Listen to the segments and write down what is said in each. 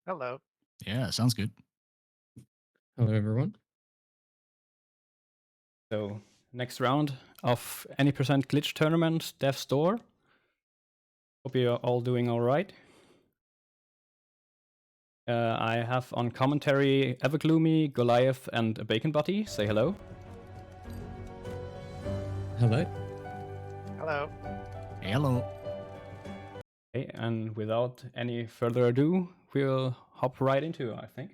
Hello. Yeah, sounds good. Hello, everyone. So next round of any percent glitch tournament dev store. Hope you're all doing all right. I have on commentary evergloomy, Goliath, and abaconbuttie. Say hello. Hello. Hello. Hello. Okay, and without any further ado, we'll hop right into it, I think.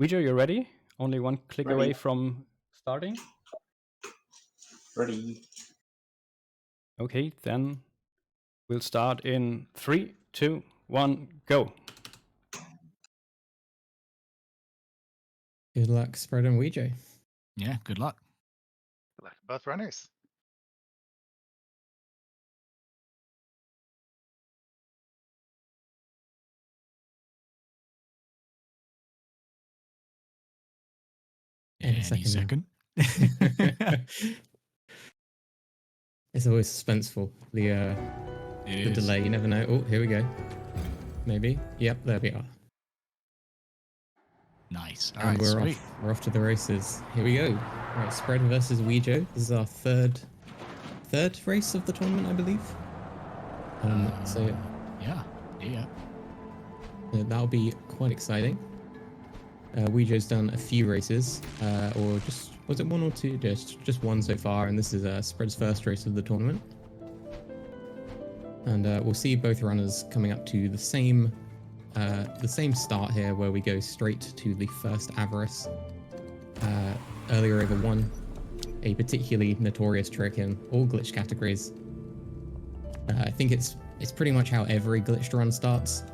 Wijo, you ready? Only one click Ready. away from starting. Ready. Okay, then we'll start in 3, 2, 1, go. Good luck, Spread and Ouija. Yeah, good luck. Good luck to both runners. Any second. It's always suspenseful. The delay, you never know. Oh, here we go. Maybe. Yep, there we are. Nice. All And right, we're sweet. off. We're off to the races. Here we go. All right, Spread versus Ouija. This is our third race of the tournament, I believe. So yeah. that'll be quite exciting. Ouija's done a few races, or just was it one or two? Just one so far, and this is Spread's first race of the tournament. And we'll see both runners coming up to the same start here, where we go straight to the first Avarice. Earlier over one, a particularly notorious trick in all glitch categories. I think it's pretty much how every glitched run starts.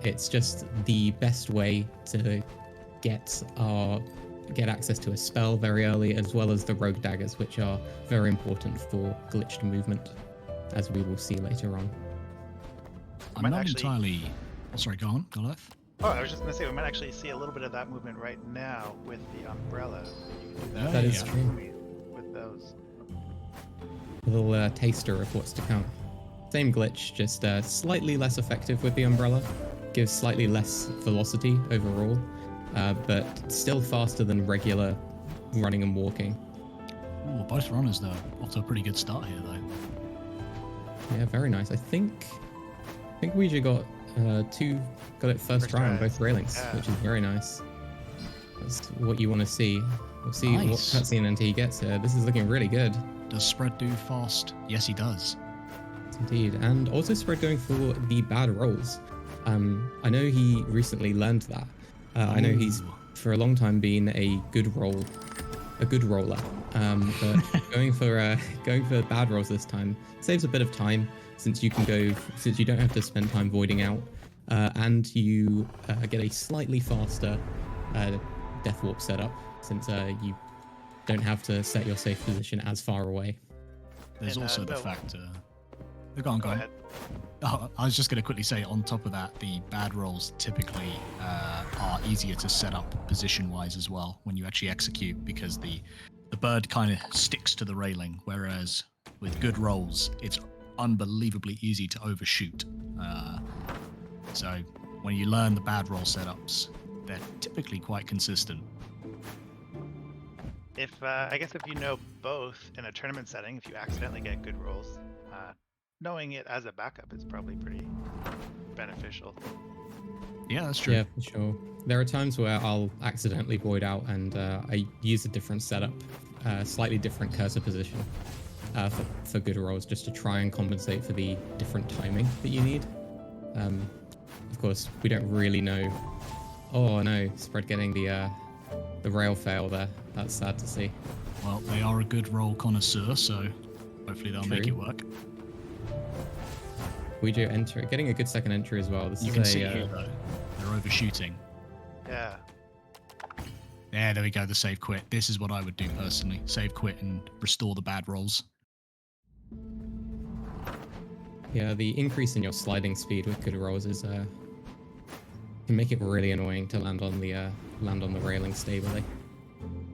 It's just the best way to get access to a spell very early, as well as the rogue daggers, which are very important for glitched movement, as we will see later on. I'm not entirely... Oh, sorry, go on, Goliath. Oh, I was just going to say, we might actually see a little bit of that movement right now with the umbrella. You can do That is true. With those. A little taster of what's to come. Same glitch, just slightly less effective with the umbrella. Gives slightly less velocity overall, but still faster than regular running and walking. Ooh, both runners, though, off to a pretty good start here, though. Yeah, very nice. I think Ouija got it first try on both railings, which is very nice. That's what you want to see. We'll see what cutscene until he gets here. This is looking really good. Does Spread do fast? Yes, he does. Indeed, and also Spread going for the bad rolls. I know he recently learned that. I know he's for a long time been a good roller. But going for bad rolls this time saves a bit of time, since you don't have to spend time voiding out, and you get a slightly faster death warp setup, since you don't have to set your safe position as far away. There's also the fact... Go ahead. Oh, I was just going to quickly say, on top of that, the bad rolls typically are easier to set up position-wise as well when you actually execute, because the bird kind of sticks to the railing, whereas with good rolls, it's unbelievably easy to overshoot. So when you learn the bad roll setups, they're typically quite consistent. I guess if you know both in a tournament setting, if you accidentally get good rolls, knowing it as a backup is probably pretty beneficial. Yeah, that's true. Yeah, for sure. There are times where I'll accidentally void out, and I use a different setup, slightly different cursor position for good rolls, just to try and compensate for the different timing that you need. Of course, we don't really know. Oh no, Spread getting the rail fail there. That's sad to see. Well, they are a good roll connoisseur, so hopefully they'll make it work. Ouija getting a good second entry as well. You can see here though, they're overshooting. Yeah. Yeah, there we go, the save quit. This is what I would do personally. Save quit and restore the bad rolls. Yeah, the increase in your sliding speed with good rolls is can make it really annoying to land on the railing stably.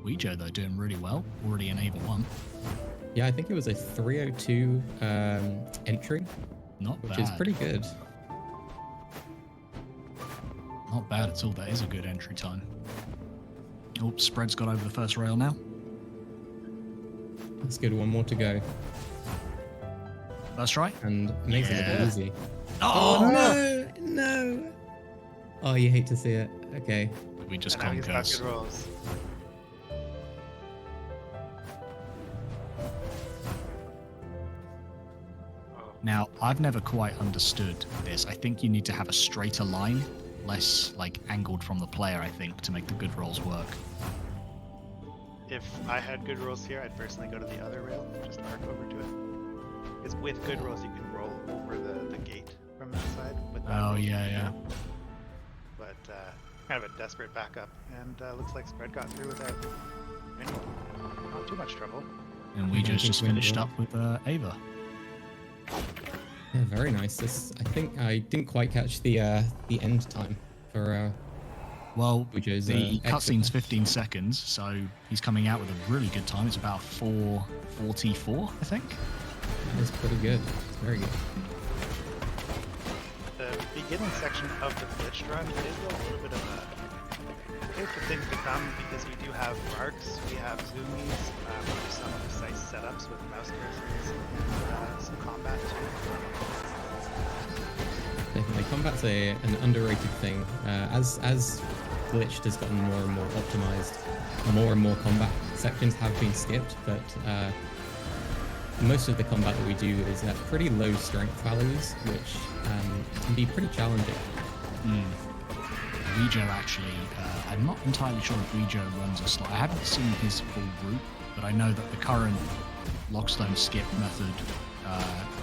Ouija though doing really well, already in Ava 1. Yeah, I think it was a 302 entry. Not bad. Which is pretty good. Not bad at all. That is a good entry time. Oh, Spread's got over the first rail now. That's good. One more to go. That's right. And makes it a bit easy. Oh, no! Oh, you hate to see it. Okay. We just And now he's got conquers. good rolls. Now, I've never quite understood this. I think you need to have a straighter line, less like angled from the player, I think, to make the good rolls work. If I had good rolls here, I'd personally go to the other rail, just arc over to it. Because with good rolls, you can roll over the gate from that side. With bad Oh, rolls, you yeah. can't. But kind of a desperate backup, and looks like Spread got through without not too much trouble. And we just finished up with Ava. Yeah, very nice. This, I think I didn't quite catch the end time for Well, Wijo's, the exit. cutscene's 15 seconds, so he's coming out with a really good time. It's about 4:44, I think. That's pretty good. It's very good. The beginning section of the glitch run is a little bit of a case for things to come, because we do have marks, we have zoomies, we have some precise setups with mouse cursors, and some combat too. Definitely, combat's an underrated thing. As Glitched has gotten more and more optimized, more and more combat sections have been skipped, but most of the combat that we do is at pretty low strength values, which can be pretty challenging. Wijo actually, I'm not entirely sure if Wijo runs a slot. I haven't seen his full route, but I know that the current Lockstone skip method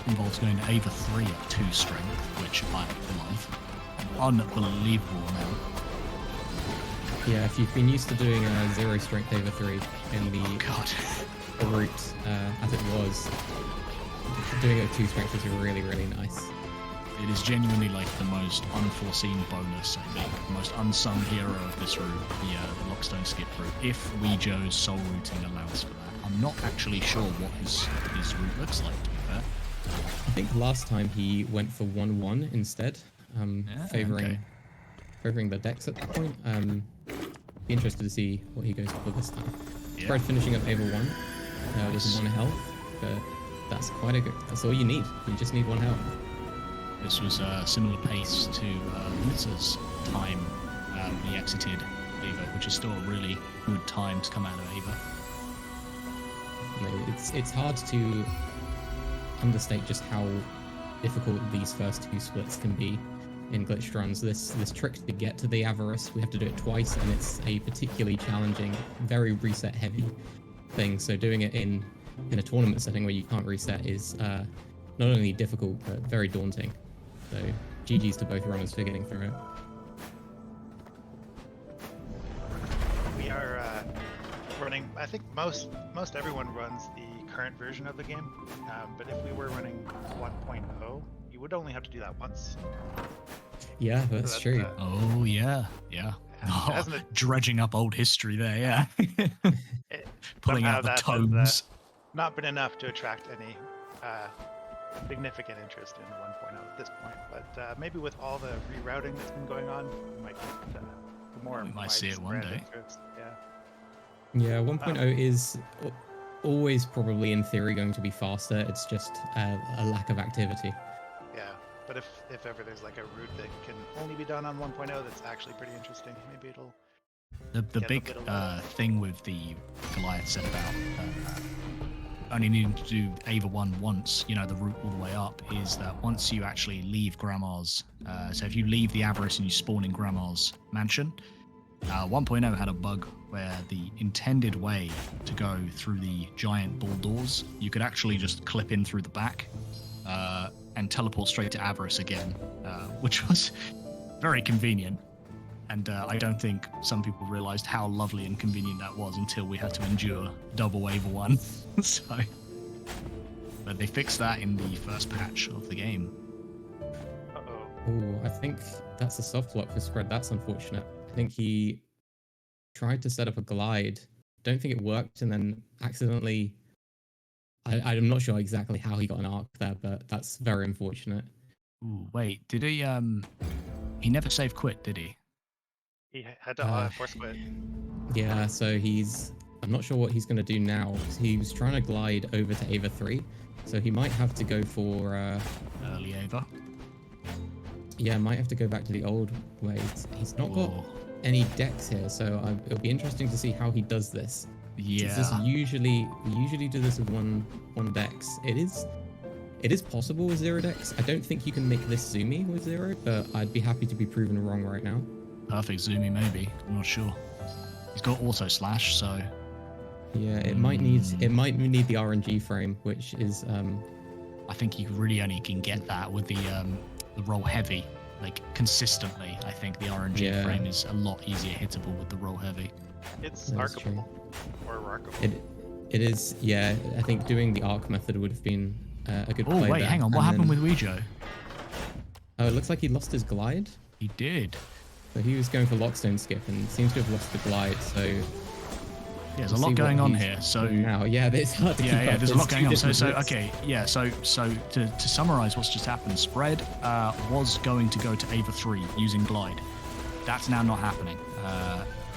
involves going to Ava 3 at 2 strength, which I love. Unbelievable amount. Yeah, if you've been used to doing 0 strength Ava 3 in the route as it was, doing it at 2 strength is really, really nice. It is genuinely like the most unforeseen bonus, I think. The most unsung hero of this route, the Lockstone skip route, if Wijo's soul routing allows for that. I'm not actually sure what his route looks like, to be fair. I think last time he went for 1-1 instead, favoring the decks at that point. Be interested to see what he goes for this time. Yeah. Spread finishing up Ava 1 with 1 health, but that's quite a good. That's all you need. You just need 1 health. This was a similar pace to Luther's time when he exited Ava, which is still a really good time to come out of Ava. It's hard to understate just how difficult these first 2 splits can be in glitched runs. This trick to get to the Avarice, we have to do it twice, and it's a particularly challenging, very reset heavy thing. So doing it in a tournament setting where you can't reset is not only difficult but very daunting. So GG's to both runners for getting through it. We are running, I think most everyone runs the current version of the game, but if we were running 1.0, you would only have to do that once. Yeah, that's true. Oh, yeah. Oh, dredging up old history there, yeah. Pulling out the tomes. Not been enough to attract any significant interest in 1.0 at this point, but maybe with all the rerouting that's been going on, we might get more. We might see it one day. Interest. Yeah, 1.0 is always probably in theory going to be faster. It's just a lack of activity. Yeah, but if ever there's like a route that can only be done on 1.0 that's actually pretty interesting, maybe it'll. The big thing with the Goliath set about only needing to do Ava 1 once, the route all the way up, is that once you actually leave Grandma's, so if you leave the Avarice and you spawn in Grandma's mansion, 1.0 had a bug where the intended way to go through the giant ball doors, you could actually just clip in through the back and teleport straight to Avarice again, which was very convenient. And I don't think some people realized how lovely and convenient that was until we had to endure double Ava 1. But they fixed that in the first patch of the game. Oh, I think that's a soft lock for Spread. That's unfortunate. I think he tried to set up a glide. Don't think it worked, and then accidentally. I'm not sure exactly how he got an arc there, but that's very unfortunate. Ooh, wait, did he? He never save quit, did he? He had to force quit. Yeah, so I'm not sure what he's going to do now. He was trying to glide over to Ava 3, so he might have to go for... early Ava. Yeah, might have to go back to the old ways. He's not got any decks here, so it'll be interesting to see how he does this. Yeah. We usually do this with one dex. It is possible with 0 decks. I don't think you can make this zoomy with 0, but I'd be happy to be proven wrong right now. Perfect zoomy, maybe. I'm not sure. He's got auto slash, so yeah, it might need the RNG frame, which is I think you really only can get that with the roll heavy, like consistently. I think the RNG frame is a lot easier hittable with the roll heavy. It's arcable or arcable. It is, yeah. I think doing the arc method would have been a good play. Oh wait, there. hang on. What happened with wijo? Oh, it looks like he lost his glide. He did. So he was going for lockstone skip and seems to have lost the glide. So yeah, there's a lot going on here. So now, yeah, it's hard to keep up. There's a lot going on. So okay, yeah. So to summarize what's just happened, Spread was going to go to Ava 3 using glide. That's now not happening.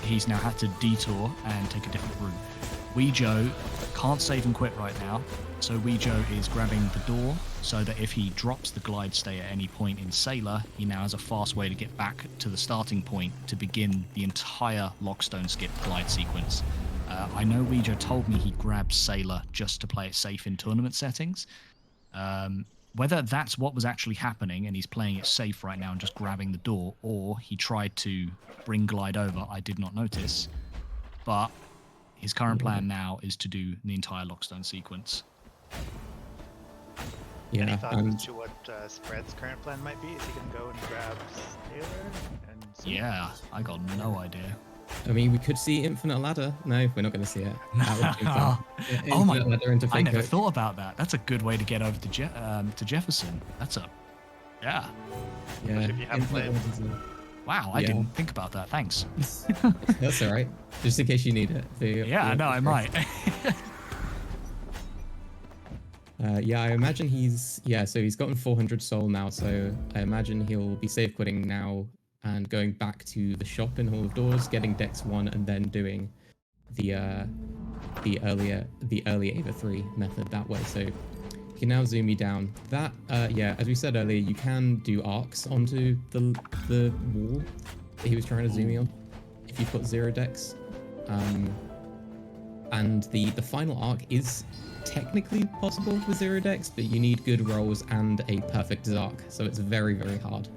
He's now had to detour and take a different route. wijo can't save and quit right now, so wijo is grabbing the door so that if he drops the glide stay at any point in Sailor, he now has a fast way to get back to the starting point to begin the entire lockstone skip glide sequence. I know wijo told me he grabbed Sailor just to play it safe in tournament settings. Whether that's what was actually happening and he's playing it safe right now and just grabbing the door, or he tried to bring glide over, I did not notice. But his current plan now is to do the entire lockstone sequence. Yeah. Any thoughts to what Spread's current plan might be? Is he going to go and grab Sailor? Yeah, I got no idea. I mean, we could see Infinite Ladder. No, we're not going to see it. Oh my! I never thought about that. That's a good way to get over to Jefferson. That's a, yeah. Yeah. If you haven't played. Wow, I didn't think about that. Thanks. That's all right. Just in case you need it. Yeah, no, I might. Yeah, I imagine so he's gotten 400 soul now, so I imagine he'll be save quitting now and going back to the shop in Hall of Doors, getting Dex 1, and then doing the early Ava 3 method that way. So you can now zoom me down. That as we said earlier, you can do arcs onto the wall that he was trying to zoom me on if you put 0 Dex. And the final arc is technically possible with 0 Dex, but you need good rolls and a perfect Zark, so it's very, very hard.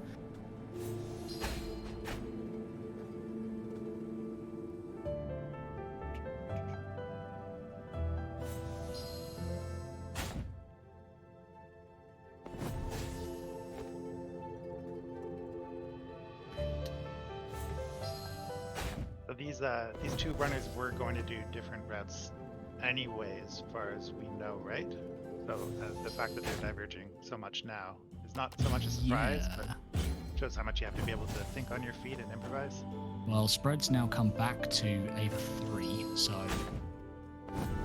These two runners were going to do different routes anyway, as far as we know, right? So the fact that they're diverging so much now is not so much a surprise, but shows how much you have to be able to think on your feet and improvise. Well, Spread's now come back to Ava 3, so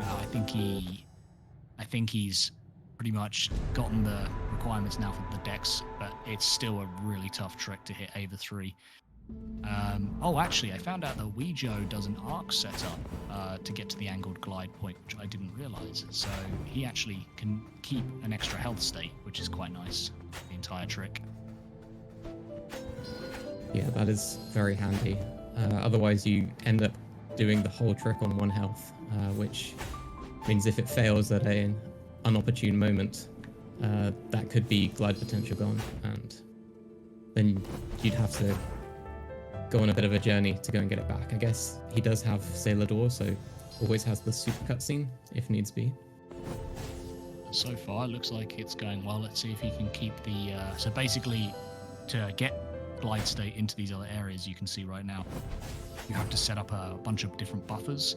I think he's pretty much gotten the requirements now for the decks, but it's still a really tough trick to hit Ava 3. Actually, I found out that wijo does an arc setup to get to the angled glide point, which I didn't realize. So he actually can keep an extra health state, which is quite nice. The entire trick. Yeah, that is very handy. Otherwise, you end up doing the whole trick on 1 health, which means if it fails at an unopportune moment, that could be glide potential gone, and then you'd have to go on a bit of a journey to go and get it back. I guess he does have Sailor Door, so always has the super cutscene if needs be. So far, it looks like it's going well. Let's see if he can keep the... So basically, to get glide state into these other areas you can see right now, you have to set up a bunch of different buffers.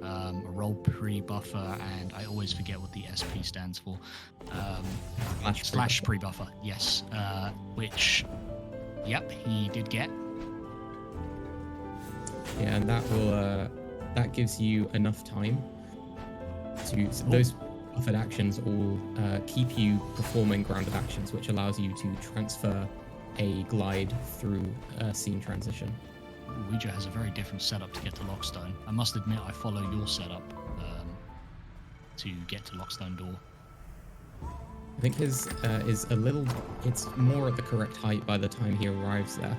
A roll pre-buffer, and I always forget what the SP stands for. Slash pre-buffer, yes. Which, yep, he did get. Yeah, and that will that gives you enough time to those buffered actions will keep you performing grounded actions, which allows you to transfer a glide through a scene transition. Ouija has a very different setup to get to Lockstone. I must admit, I follow your setup to get to Lockstone Door. I think his is a little. It's more at the correct height by the time he arrives there.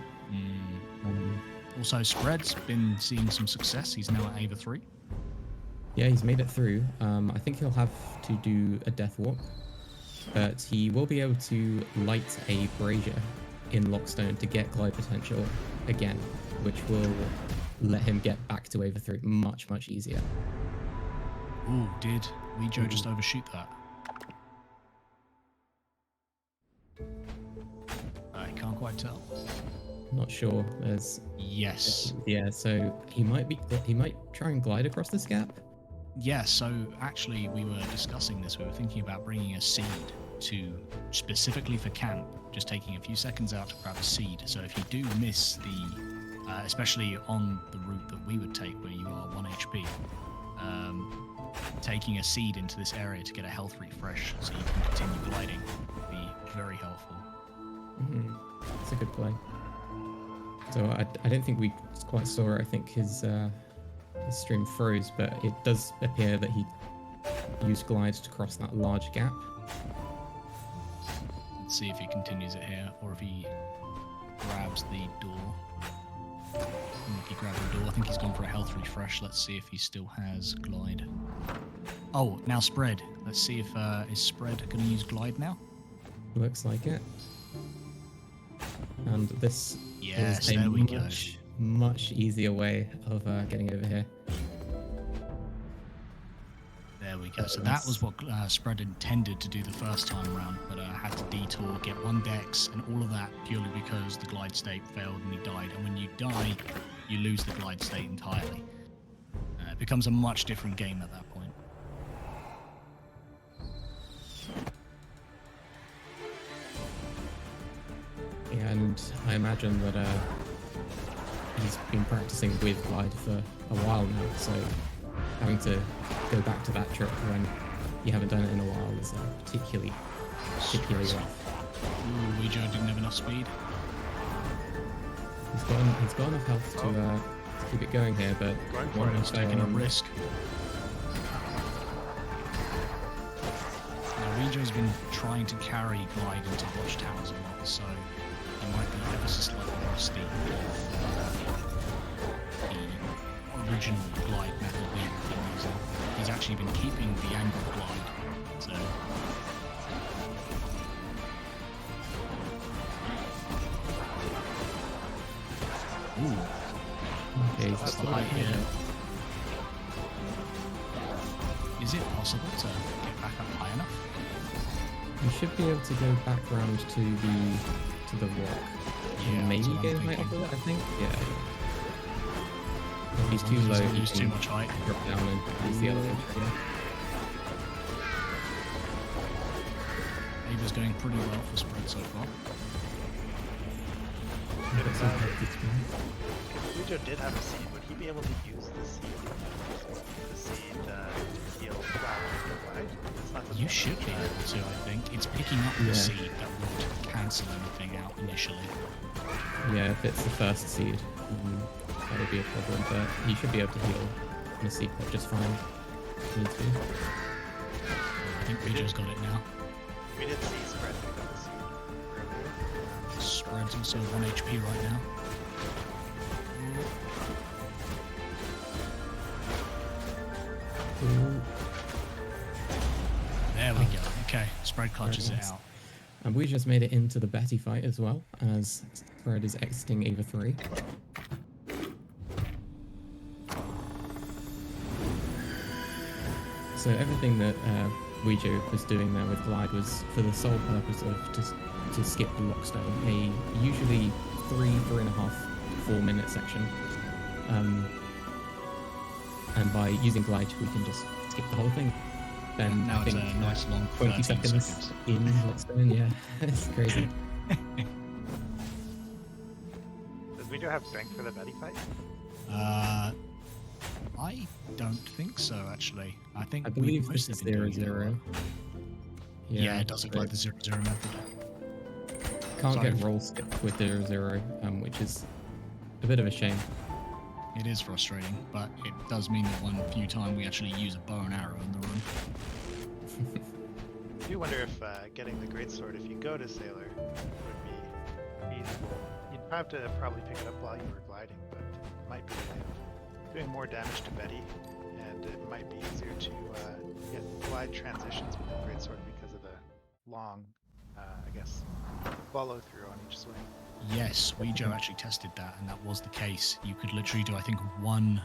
Also, Spread's been seeing some success. He's now at Ava 3. Yeah, he's made it through. I think he'll have to do a death walk, but he will be able to light a brazier in Lockstone to get glide potential again, which will let him get back to Ava 3 much, much easier. Ooh, did Ouija just overshoot that? I can't quite tell. Not sure. There's Yes. yeah. So he might try and glide across this gap. Yeah, so actually we were discussing this. We were thinking about bringing a seed to, specifically for camp, just taking a few seconds out to grab a seed. So if you do miss the, especially on the route that we would take where you are 1 HP, taking a seed into this area to get a health refresh so you can continue gliding would be very helpful. It's a good play. So I don't think we quite saw it. I think his stream froze, but it does appear that he used glides to cross that large gap. Let's see if he continues it here, or if he grabs the door. If he grabbed the door, I think he's gone for a health refresh. Let's see if he still has glide. Oh, now spread. Let's see if is spread going to use glide now. Looks like it. And this Yes, is a there we go. much easier way of getting over here. There we go. So that was what Spread intended to do the first time around, but had to detour, get 1 dex, and all of that purely because the glide state failed and he died. And when you die, you lose the glide state entirely. It becomes a much different game at that point. And I imagine that he's been practicing with glide for a while now, so having to go back to that trick when you haven't done it in a while is particularly rough. Ooh, Ouija didn't have enough speed. He's got enough health to keep it going here, but He's taking a risk. Now, Ouija's been trying to carry glide into watchtowers a lot, so he might be ever so slightly rusty the original glide method we've been using. He's actually been keeping the angle glide, so... Ooh. Okay, That's the height here. Is it possible to get back up high enough? you should be able to go back round to the rock. Yeah, Maybe that's what I'm get height thinking. off of it, I think. Yeah. If he's too He low, doesn't he lose too can much height. drop down and use the elevator. Yeah. Ava's going pretty well for spread so far. Wijo did have a seed. Would he be able to use the seed? To heal glide? It's not the You should be able to, I think. It's picking up the Yeah. seed that would cancel anything out initially. Yeah, if it's the first seed, that would be a problem, but you should be able to heal on a seed pot just fine. If you need to. I think Ouija's got it now. We did see spread pick up the seed earlier. Spread's also 1 HP right now. Ooh. There we go. Okay, spread clutches Very it nice. out. And we just made it into the Betty fight as well, as Fred is exiting Ava 3. So everything that Ouija was doing there with Glide was for the sole purpose of to skip the Lockstone, a usually 3.5, 4 minute section. And by using Glide, we can just skip the whole thing. Then Now I it's think a nice long 20 13 seconds in Lockstone, yeah. It's crazy. Does Wijo have strength for the Betty fight? I don't think so, actually. I think I believe we've this mostly is been doing 0-0. Yeah, it does look so like the 0-0 method. Can't Sorry. get roll skip with 0-0, which is a bit of a shame. It is frustrating, but it does mean that one few time we actually use a bow and arrow in the run. I do wonder if getting the greatsword, if you go to Sailor, would be feasible. You'd have to probably pick it up while you were gliding, but it might be a way of doing more damage to Betty, and it might be easier to get glide transitions with the greatsword because of the long, I guess, follow through on each swing. Yes, wijo actually tested that, and that was the case. You could literally do, I think, one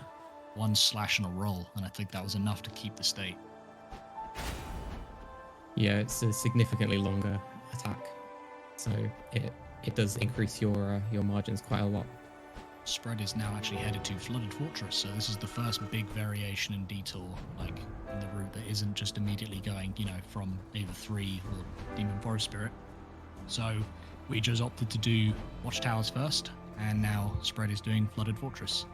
slash and a roll, and I think that was enough to keep the state. Yeah, it's a significantly longer attack, so it does increase your margins quite a lot. Spread is now actually headed to Flooded Fortress, so this is the first big variation and detour, like, in the route that isn't just immediately going, you know, from either 3 or Demon Forest Spirit. So wijo's opted to do Watchtowers first, and now Spread is doing Flooded Fortress.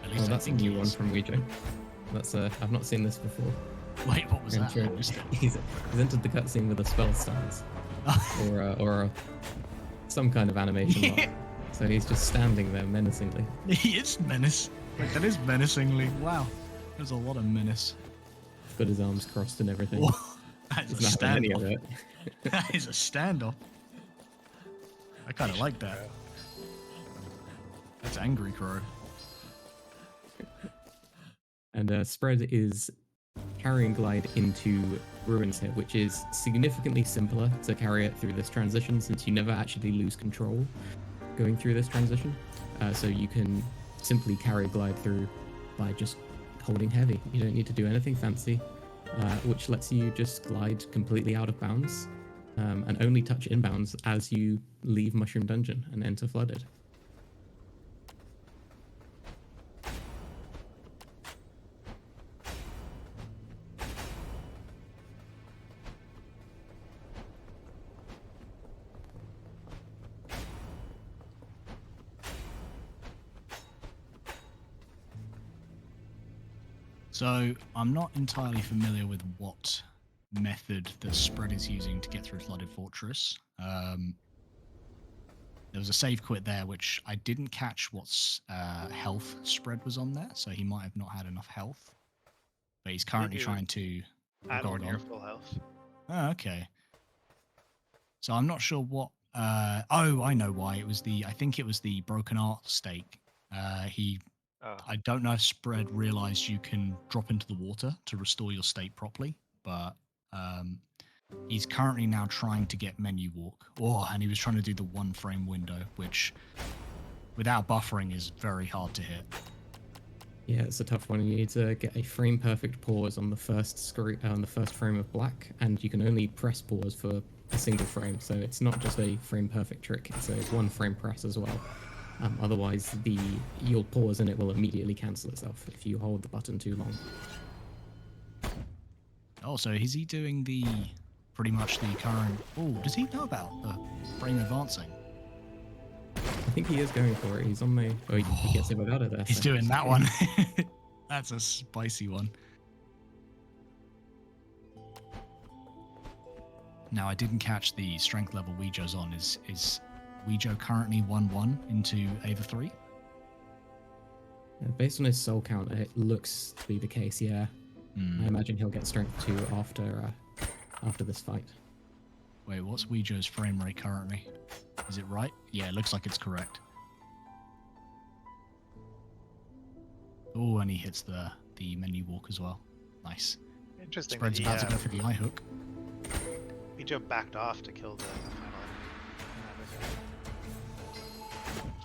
At least That's a new one from wijo. That's I've not seen this before. Wait, what was that? Sure he's entered the cutscene with a spell stance, or some kind of animation mark. So he's just standing there menacingly. He is menace. Like, that is menacingly. Wow, there's a lot of menace. Got his arms crossed and everything. That's a He's not having any of standoff. it. That is a standoff. I kind of like that. That's angry crow. And Spread is carrying glide into ruins here, which is significantly simpler to carry it through this transition since you never actually lose control going through this transition. So you can simply carry glide through by just holding heavy. You don't need to do anything fancy, which lets you just glide completely out of bounds and only touch inbounds as you leave Mushroom Dungeon and enter Flooded. So I'm not entirely familiar with what method the Spread is using to get through Flooded Fortress. There was a save quit there, which I didn't catch what's health Spread was on there, so he might have not had enough health. But he's currently trying to add go on on. your full health. Oh, okay. So I'm not sure what. Oh, I know why. I think it was the broken art stake. I don't know if Spread realized you can drop into the water to restore your state properly, but he's currently now trying to get menu walk. And he was trying to do the 1 frame window, which without buffering is very hard to hit. Yeah, it's a tough one. You need to get a frame perfect pause on the first frame of black, and you can only press pause for a single frame. So it's not just a frame perfect trick; it's a 1 frame press as well. Otherwise, you'll pause and it will immediately cancel itself if you hold the button too long. Oh, so is he doing pretty much the current? Oh, does he know about the frame advancing? I think he is going for it. He's on my. Oh, he gets it without it there. He's doing that one. That's a spicy one. Now, I didn't catch the strength level wijo's on. Is wijo currently 1-1 into Ava 3? Based on his soul count, it looks to be the case, yeah. I imagine he'll get strength 2 after this fight. Wait, what's wijo's frame rate currently? Is it right? Yeah, it looks like it's correct. Oh, and he hits the menu walk as well. Nice. Interesting. Spread's about to go for the eye hook. wijo backed off to kill the final enemy.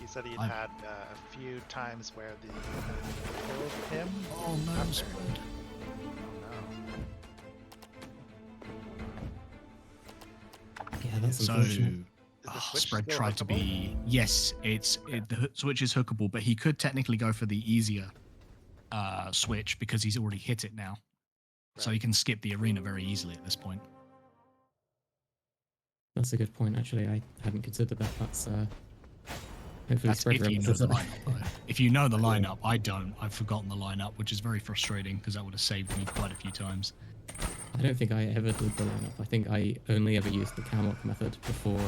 He said he'd had a few times where the killed him. Oh no, Spread. Yeah, that's So unfortunate. Spread tried to be. Yes, the switch is hookable, but he could technically go for the easier switch because he's already hit it now. Right. So he can skip the arena very easily at this point. That's a good point, actually. I hadn't considered that. That's hopefully Spread if you know the realizes lineup, though. If you know the lineup, I don't. I've forgotten the lineup, which is very frustrating because that would have saved me quite a few times. I don't think I ever did the lineup. I think I only ever used the Camlock method before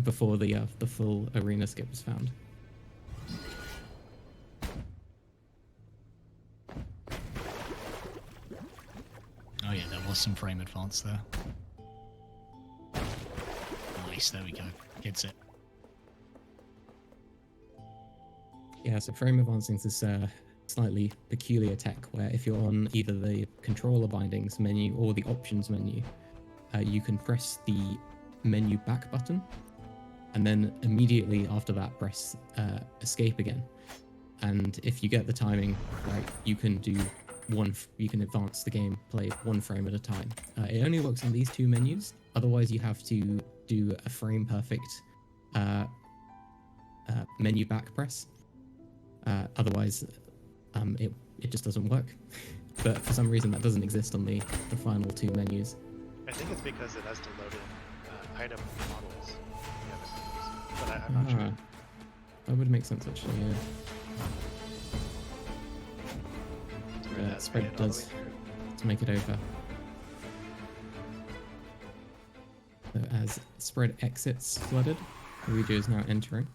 before the full arena skip was found. Oh yeah, there was some frame advance there. Nice, there we go. Hits it. Yeah, so frame advancing is this slightly peculiar tech where if you're on either the controller bindings menu or the options menu, you can press the menu back button, and then immediately after that press escape again. And if you get the timing right, you can do you can advance the gameplay 1 frame at a time. It only works on these 2 menus. Otherwise, you have to do a frame perfect menu back press. Otherwise, it just doesn't work. But for some reason, that doesn't exist on the final 2 menus. I think it's because it has to load in item models. But I'm not sure. That would make sense, actually, yeah. Spread does to make it over. So as Spread exits flooded, wijo is now entering.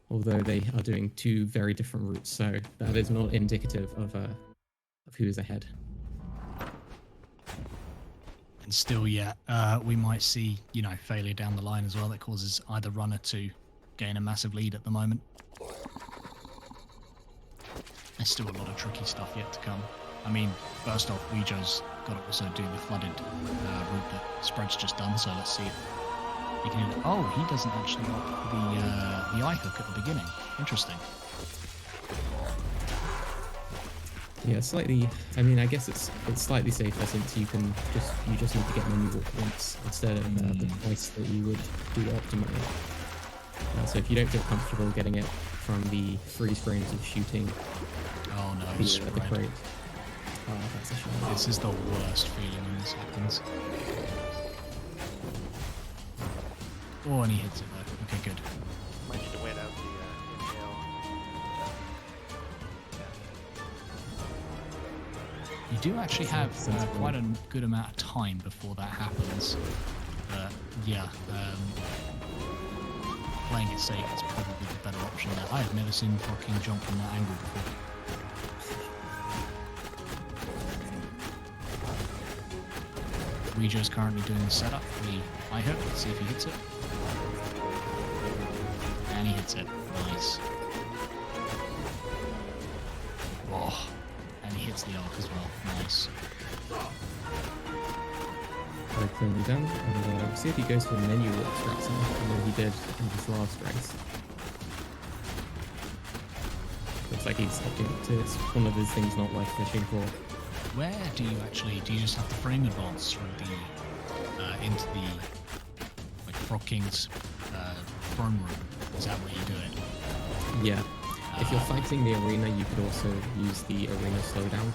Although they are doing 2 very different routes, so that is not indicative of who's ahead. And still, yeah, we might see, failure down the line as well that causes either runner to gain a massive lead at the moment. There's still a lot of tricky stuff yet to come. I mean, first off, wijo's got to also do the flooded route that Spread's just done, so let's see if he can... Oh, he doesn't actually opt the eye hook at the beginning. Interesting. Yeah, slightly. I mean, I guess it's slightly safer since you just need to get menu walk once instead of the twice that you would do optimally. So if you don't feel comfortable getting it from the freeze frames of shooting, oh no, the crate. Oh, that's a shame. This is the worst feeling when this happens. Oh, and he hits it though. Okay, good. Might need to wait out the inhale. You do actually have quite a good amount of time before that happens. But yeah, playing it safe is probably the better option there. I have never seen fucking jump from that angle before. wijo's currently doing the setup for the eye hook. Let's see if he hits it. And he hits it. Nice. Oh, and he hits the arc as well. Nice. Very cleanly done. And see if he goes for the menu walk strats now, and then he did in his last race. Looks like he's opting to. It's one of his things not worth fishing for. Where do you just have the frame advance through the into the like Frog King's throne room? Is that where you do it? Yeah. If you're fighting the arena, you could also use the arena slowdown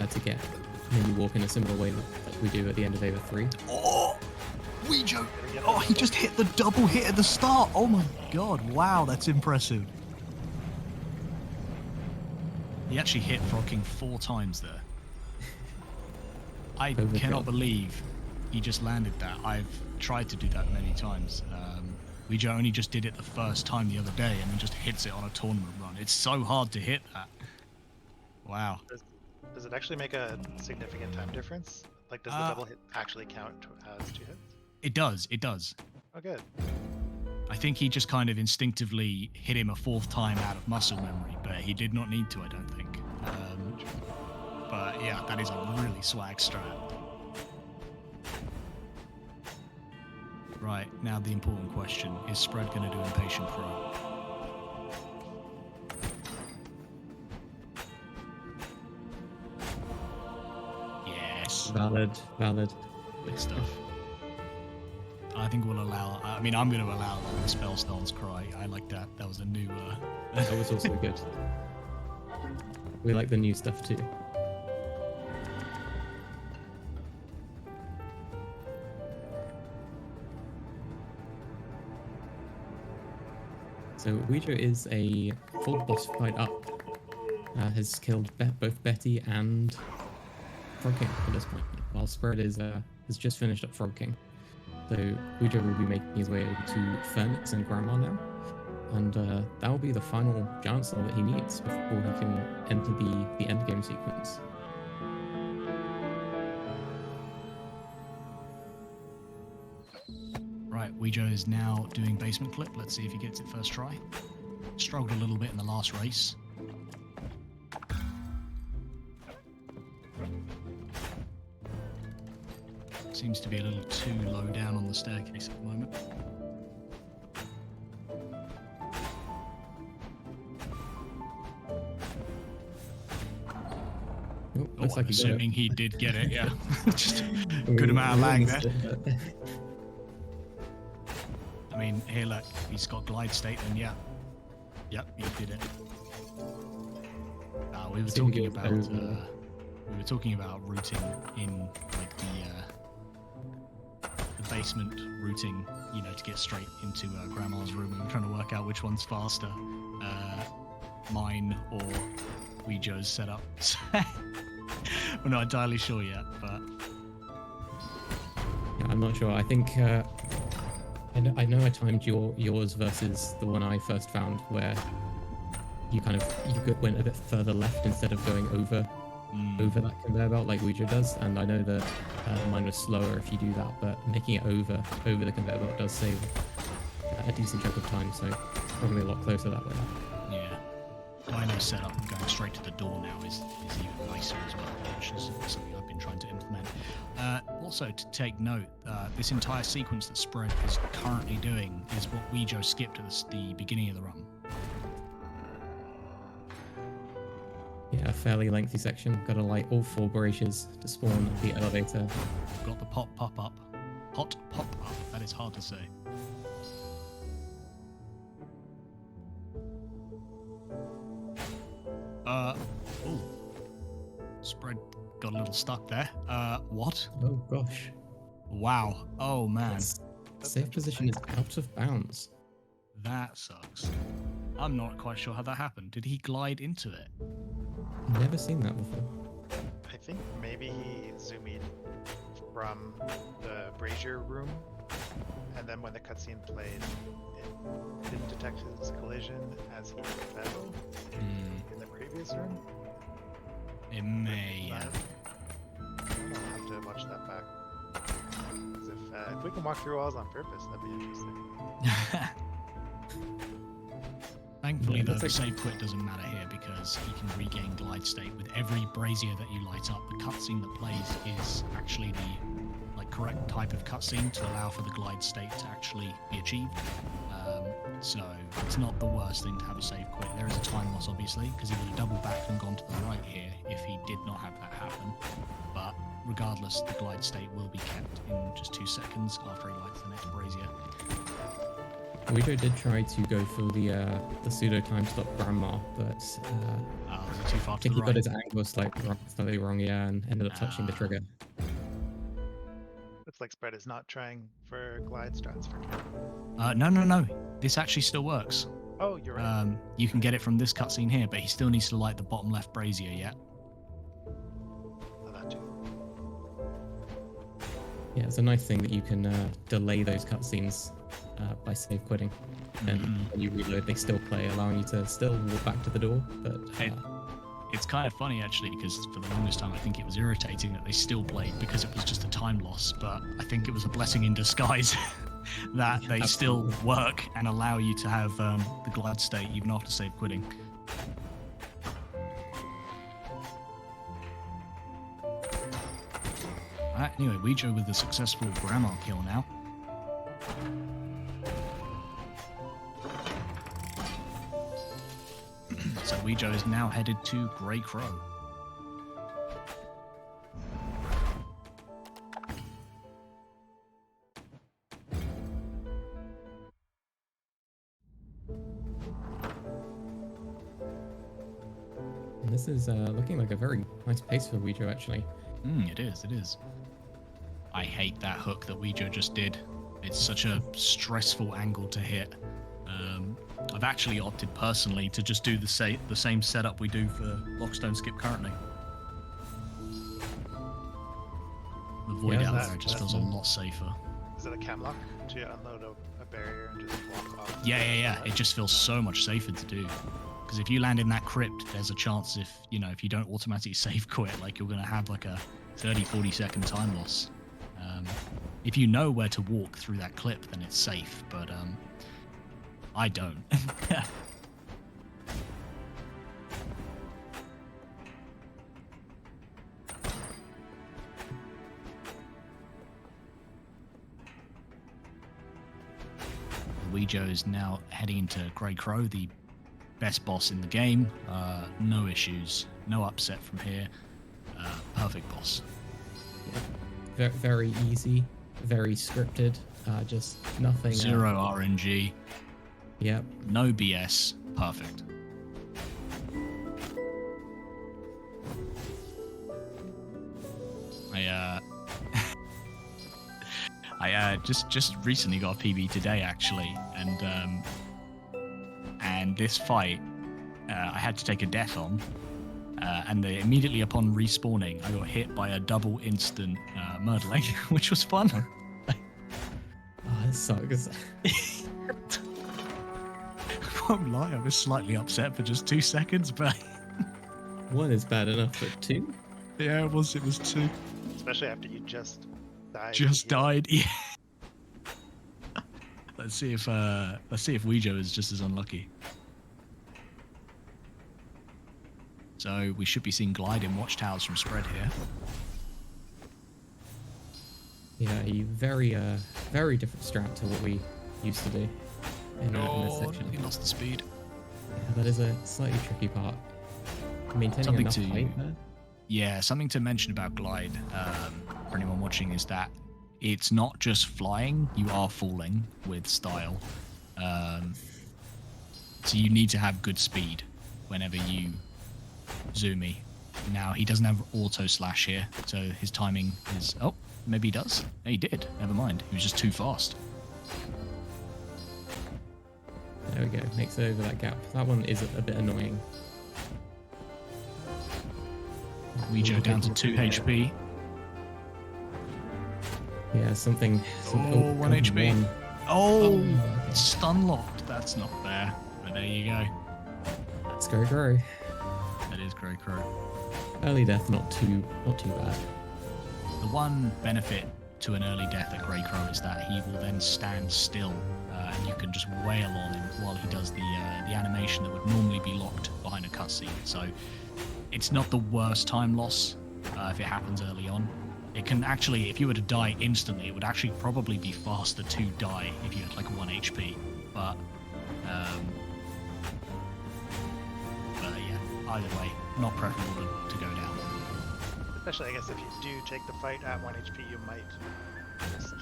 to get menu walk in a similar way that we do at the end of Ava 3. Oh, wijo! Oh, he just hit the double hit at the start. Oh my god! Wow, that's impressive. He actually hit Frog King 4 times there. I cannot believe he just landed that. I've tried to do that many times. wijo only just did it the first time the other day and then just hits it on a tournament run. It's so hard to hit that. Wow. Does it actually make a significant time difference? Like, does the double hit actually count as 2 hits? It does, it does. Oh, good. I think he just kind of instinctively hit him a 4th time out of muscle memory, but he did not need to, I don't think. But yeah, that is a really swag strat. Right, now the important question, is Spread going to do Impatient Pro? Yes. Valid. Good stuff. I think we'll allow, I mean, I'm going to allow the Spellstone's Cry. I like that. That was a new... That was also good. We like the new stuff too. So wijo is a full boss fight up. Has killed both Betty and Frog King at this point, while Spread is has just finished up Frog King. So wijo will be making his way over to Furnace and Grandma now. And that will be the final Chancellor that he needs before he can enter the endgame sequence. Right, wijo is now doing basement clip. Let's see if he gets it first try. Struggled a little bit in the last race. Seems to be a little too low down on the staircase at the moment. Looks like assuming he did get it, yeah. Just a good amount of lag there. I mean, here, look, he's got glide state, and yeah. Yep, he did it. We were talking about routing in like the basement routing, you know, to get straight into Grandma's room. We were trying to work out which one's faster, mine or wijo's setup. We're not entirely sure yet, but yeah, I'm not sure. I think I know I timed yours versus the one I first found, where you went a bit further left instead of going over that conveyor belt like wijo does, and I know that mine was slower if you do that, but making it over the conveyor belt does save a decent chunk of time, so probably a lot closer that way. Yeah. Dino setup and going straight to the door now is even nicer as well, which is something I've been trying to implement. Also, to take note, this entire sequence that SpR3AD is currently doing is what wijo skipped at the beginning of the run. Yeah, a fairly lengthy section. Got to light all 4 braziers to spawn the elevator. Got the pop up. Hot pop up. That is hard to say. Oh. SpR3AD got a little stuck there. What? Oh gosh. Wow. Oh man. Safe position is out of bounds. That sucks. I'm not quite sure how that happened. Did he glide into it? Never seen that before. I think maybe he zoomed from the brazier room, and then when the cutscene played, it didn't detect his collision as he fell in the previous room. It may have. I'll have to watch that back. 'Cause if we can walk through walls on purpose, that'd be interesting. Thankfully, though, the save quit doesn't matter here because he can regain glide state with every brazier that you light up. The cutscene that plays is actually the correct type of cutscene to allow for the glide state to actually be achieved. So it's not the worst thing to have a save quit. There is a time loss, obviously, because he would have doubled back and gone to the right here if he did not have that happen. But regardless, the glide state will be kept in just 2 seconds after he lights the next brazier. wijo did try to go for the pseudo time stop grandma, but was it too far I to think the he got right? his angle slightly wrong, yeah, and ended up touching the trigger. Looks like SpR3AD is not trying for glide strats for Ken. No. This actually still works. Oh, you're right. You can get it from this cutscene here, but he still needs to light the bottom left brazier yet. Oh, that too. Yeah, it's a nice thing that you can delay those cutscenes by save quitting. And when you reload, they still play, allowing you to still walk back to the door. But it's kind of funny actually, because for the longest time I think it was irritating that they still played because it was just a time loss. But I think it was a blessing in disguise that they still work and allow you to have the glide state even after save quitting. Alright, anyway, wijo with a successful grandma kill now. So wijo is now headed to Grey Crow. And this is looking like a very nice pace for wijo, actually. It is. I hate that hook that wijo just did. It's such a stressful angle to hit. I've actually opted personally to just do the same setup we do for Lockstone Skip currently. The void Yeah, out that's- there just that's feels a nice. lot safer. Is it a camlock to unload a barrier and just walk off? Yeah. It just feels so much safer to do. Because if you land in that crypt, there's a chance if you don't automatically save quit, like you're going to have like a 30-40 second time loss. If you know where to walk through that clip, then it's safe, but I don't. Wijo is now heading into Grey Crow, the best boss in the game. No issues, no upset from here. Perfect boss. Very easy, very scripted. Just nothing. Zero RNG. Yep. No BS. Perfect. I just recently got a PB today actually, and this fight I had to take a death on, and immediately upon respawning I got hit by a double instant murdering, which was fun. Oh, that sucks. I won't lie, I was slightly upset for just 2 seconds, but One is bad enough, but two? yeah, it was 2. Especially after you just died. Just died. Yeah. Let's see if Wijo is just as unlucky. So we should be seeing glide in watchtowers from spread here. Yeah, a very different strat to what we used to do in this section. He lost the speed. Yeah, that is a slightly tricky part. Maintaining Something enough to- height there. Yeah, something to mention about glide for anyone watching is that it's not just flying, you are falling with style. So you need to have good speed whenever you zoomy. Now, he doesn't have auto slash here, so his timing is... Oh, maybe he does. No, he did. Never mind. He was just too fast. There we go. Makes it over that gap. That one is a bit annoying. Wijo down to 2 HP. Yeah, something. Oh, 1 God, HP. one. Oh, okay. it's stun locked. That's not fair. But there you go. Let's go, grow. That is Grey Crow. Early death, not too bad. The one benefit to an early death at Grey Crow is that he will then stand still, and you can just wail on him while he does the animation that would normally be locked behind a cutscene. So it's not the worst time loss if it happens early on. It can actually, if you were to die instantly, it would actually probably be faster to die if you had like 1 HP. But yeah, either way, not preferable to go down. Especially, I guess, if you do take the fight at 1 HP, you might just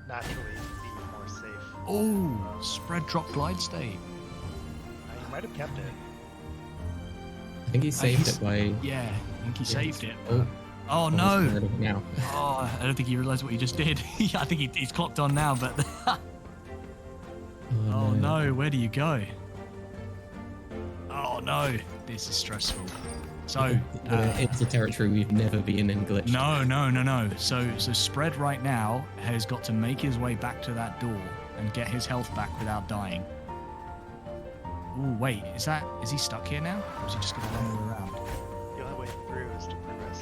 naturally be more safe. Oh, spread drop glide state. You might have kept it. I think he saved it by. Yeah, I think he saved it. Oh, Oh almost no! got rid of it now. Oh, I don't think he realised what he just did. I think he's clocked on now, but... Oh no, where do you go? Oh no, this is stressful. So, it's a territory we've never been in glitch. no. So Spread right now has got to make his way back to that door and get his health back without dying. Oh wait, is he stuck here now? Or is he just going to run all around? The only way through is to progress.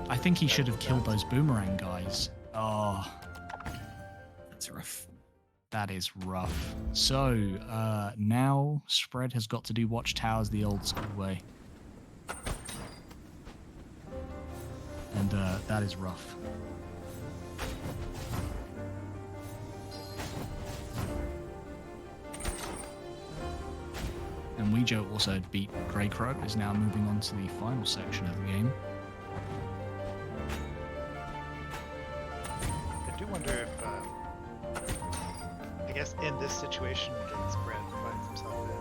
I think he should have killed those boomerang guys. Oh, That's rough. that is rough. So now Spread has got to do watchtowers the old school way. And that is rough. And Wijo also beat Grey Crow, is now moving on to the final section of the game. I do wonder if, I guess in this situation that Spread finds himself in,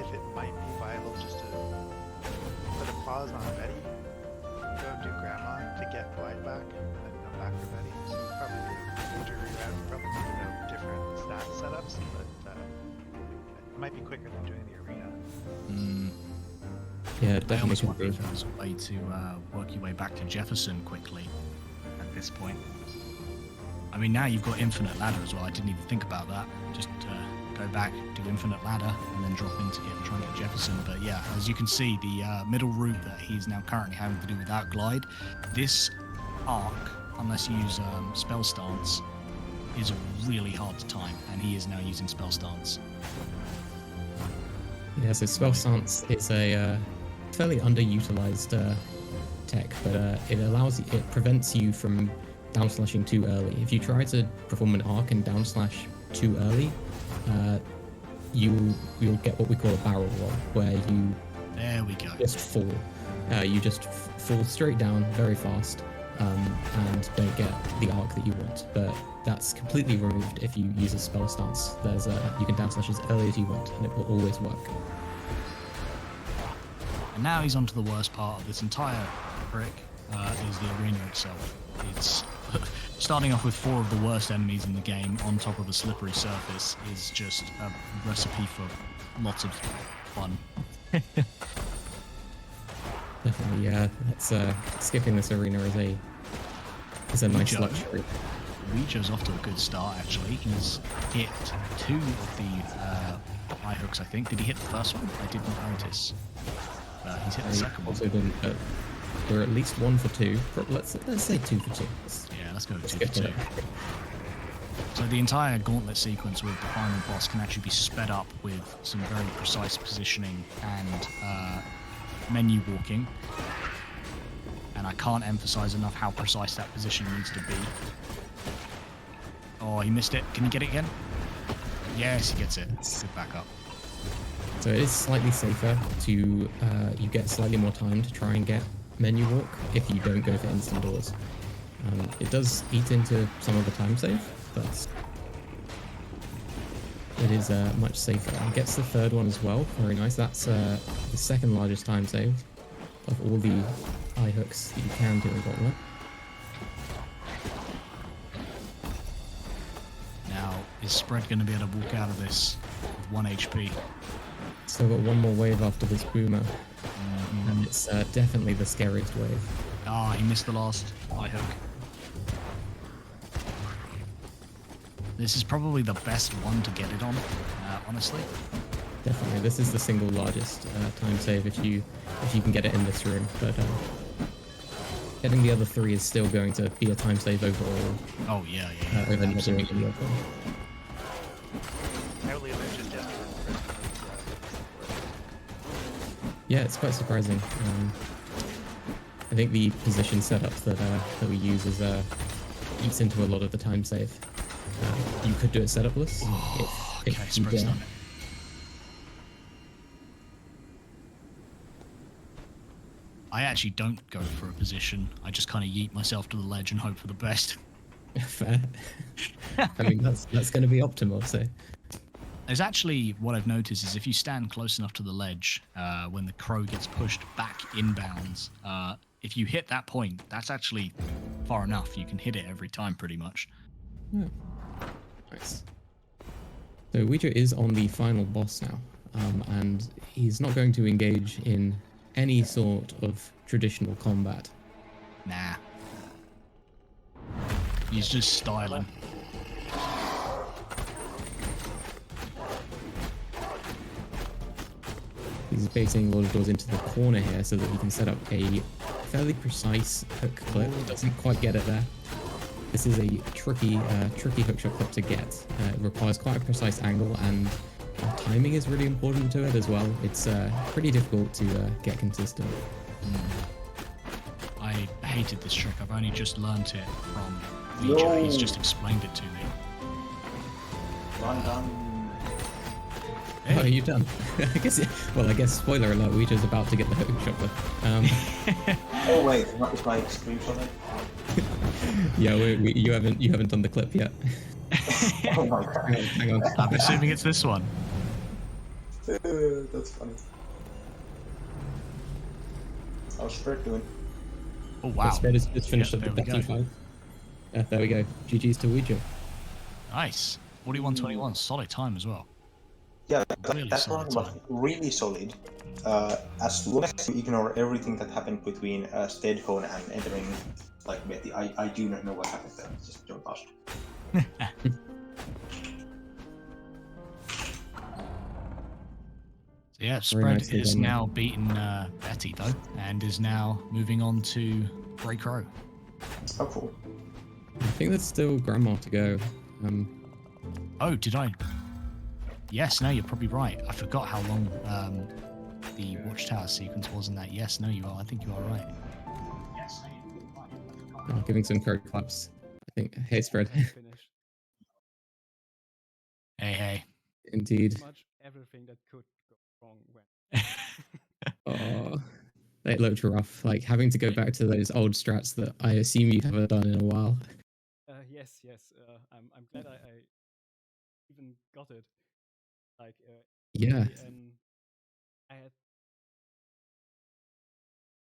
if it might be viable just to put a pause on Betty, go and do Grandma to get Glide back, and then come back for Betty. So you probably do major reroute, probably different stat setups, but it might be quicker than doing the arena. Yeah, I definitely almost could wonder be. if there was a way to work your way back to Jefferson quickly at this point. I mean, now you've got infinite ladder as well. I didn't even think about that. Just go back, do infinite ladder, and then drop into try and get Jefferson. But yeah, as you can see, the middle route that he's now currently having to do without glide, this arc, unless you use spell stance, is really hard to time, and he is now using spell stance. Yeah, so spell stance is a fairly underutilized tech, but it prevents you from down slashing too early. If you try to perform an arc and down slash too early, you'll get what we call a barrel roll, where you just fall. You just fall straight down very fast, and don't get the arc that you want. But that's completely removed if you use a spell stance. You can down slash as early as you want, and it will always work. And now he's onto the worst part of this entire trick, is the arena itself. It's starting off with 4 of the worst enemies in the game on top of a slippery surface is just a recipe for lots of fun. Definitely, yeah. That's skipping this arena is a nice luxury. Wijo's off to a good start, actually. He's hit 2 of the eye hooks, I think. Did he hit the first one? I did not notice. He's hit the second one. Also didn't, but we're at least 1 for 2. Let's say 2 for 2. Yeah, let's go with 2 for 2. So the entire gauntlet sequence with the final boss can actually be sped up with some very precise positioning and menu walking. And I can't emphasize enough how precise that position needs to be. Oh, he missed it. Can you get it again? Yes, he gets it. Good backup. So it is slightly safer to, you get slightly more time to try and get menu walk if you don't go for instant doors. It does eat into some of the time save, but it is much safer. It gets the third one as well, very nice. That's the second largest time save of all the eye hooks that you can do in Gauntlet. Now, is Spread going to be able to walk out of this with 1 HP? Still got one more wave after this boomer, and it's definitely the scariest wave. Ah, he missed the last eye hook. This is probably the best one to get it on, honestly. Definitely, this is the single largest time save if you can get it in this room. But getting the other 3 is still going to be a time save overall. Oh yeah. Over not doing any of them. Yeah, it's quite surprising. I think the position setup that we use eats into a lot of the time save. You could do it setupless. Okay, Spread's done it. I actually don't go for a position. I just kind of yeet myself to the ledge and hope for the best. Fair. I mean, that's going to be optimal, so. There's actually, what I've noticed is if you stand close enough to the ledge, when the crow gets pushed back inbounds, if you hit that point, that's actually far enough. You can hit it every time, pretty much. Yeah. Nice. So wijo is on the final boss now, and he's not going to engage in any sort of traditional combat. Nah. He's just styling. He's baiting a lot of doors into the corner here so that he can set up a fairly precise hook clip. Doesn't quite get it there. This is a tricky hookshot clip to get. It requires quite a precise angle, and timing is really important to it as well. It's pretty difficult to get consistent. I hated this trick. I've only just learnt it from wijo. He's just explained it to me. Hey. Oh, are you done? I guess spoiler alert, wijo's about to get the hookshot clip. Oh wait, is my screenshot? Yeah, you haven't done the clip yet. Oh my god. Hang on. I'm assuming it's this one. That's funny. How's Spread doing? Oh wow. Spread is just finished up the there we betting go. fight. Yeah, there we go. GG's to wijo. Nice. 41-21. Solid time as well. Yeah, Really that solid round was time. really solid. As long as you ignore everything that happened between Steadphone and entering like Betty, I do not know what happened there. Just don't ask. SpR3AD nicely is done there. now beaten Betty though, and is now moving on to Grey Crow. Oh, cool. I think there's still Grandma to go. Oh, did I? Yes, no, you're probably right. I forgot how long the Watchtower sequence was in that. Yes, no, you are. I think you are right. Yes, no, you're right. Giving some crow claps. I think. Hey, Spread. Finish. Hey, hey. Indeed. Pretty much everything that could go wrong went. Oh, it looked rough. Like having to go back to those old strats that I assume you haven't done in a while. Yes. I'm glad I even got it. Like, Yeah. and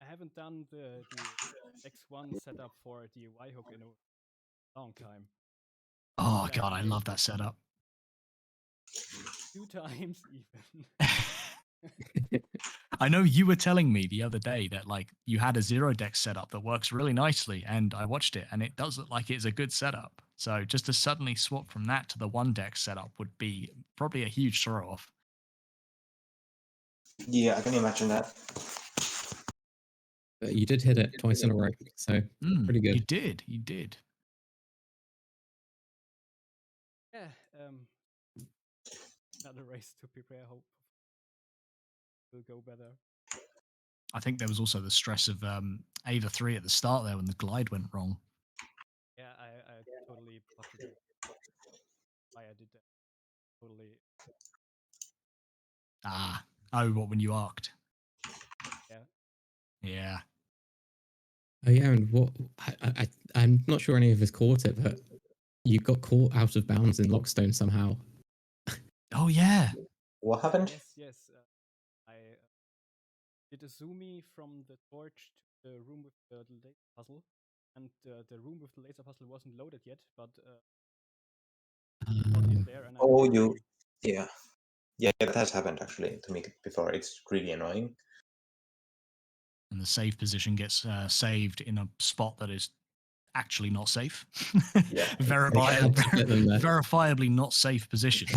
I haven't done the X1 setup for the Y hook in a long time. Oh god, I love that setup. 2 times even. I know you were telling me the other day that like you had a 0 deck setup that works really nicely, and I watched it and it does look like it's a good setup. So just to suddenly swap from that to the 1 deck setup would be probably a huge throw off. Yeah, I can imagine that. But you did hit it twice in a row, so pretty good. You did. Yeah, another race to prepare. Hope will go better. I think there was also the stress of Ava 3 at the start there when the glide went wrong. Yeah, I totally botched it. Why I did that. Totally. What, when you arced? Yeah. Yeah. Oh yeah, and what I'm not sure any of us caught it, but you got caught out of bounds in Lockstone somehow. Oh yeah. What happened? Yes. I did a zoomy from the torch to the room with the laser puzzle, and the room with the laser puzzle wasn't loaded yet, but got in there and Oh, you. Yeah. Yeah, that has happened actually to me before. It's really annoying. And the save position gets saved in a spot that is actually not safe. Yeah. Verifiably not safe position.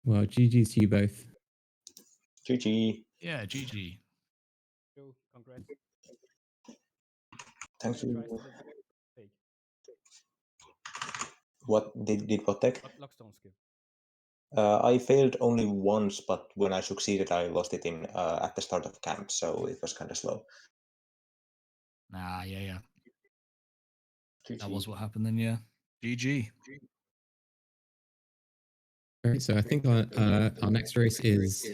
Well, GG's to you both. GG. Yeah, GG. So, congrats. Thank you. Tries to the fake. What did what deck? Lockstone skip. I failed only once, but when I succeeded, I lost it in at the start of camp, so it was kind of slow. Yeah. GG. That was what happened then, yeah. GG. All right, so I think our next race is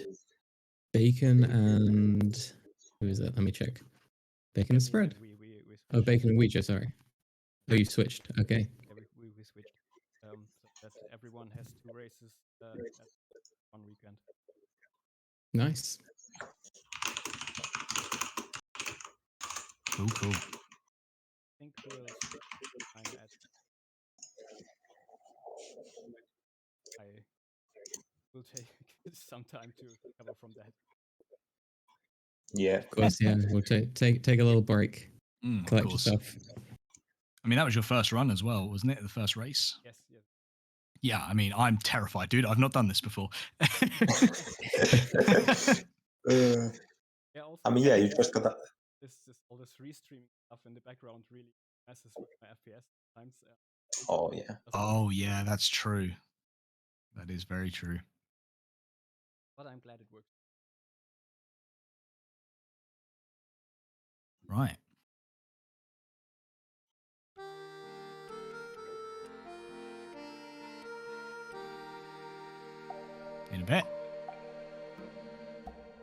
Bacon and who is it? Let me check. Bacon and Spread. We Bacon and Ouija, sorry. Oh, you switched. Okay. Yeah, we switched. So that everyone has 2 races at one weekend. Nice. Cool. I think we'll time at. I will take some time to recover from that. Yeah. Of course, yeah. We'll take a little break. Collect yourself. I mean, that was your first run as well, wasn't it? The first race? Yes. Yeah, I mean, I'm terrified, dude. I've not done this before. Yeah, also, I mean, yeah, you just got that. All this restreaming stuff in the background really messes with my FPS times. Oh, yeah. Oh, yeah, that's true. That is very true. But I'm glad it worked. Right. In a bit.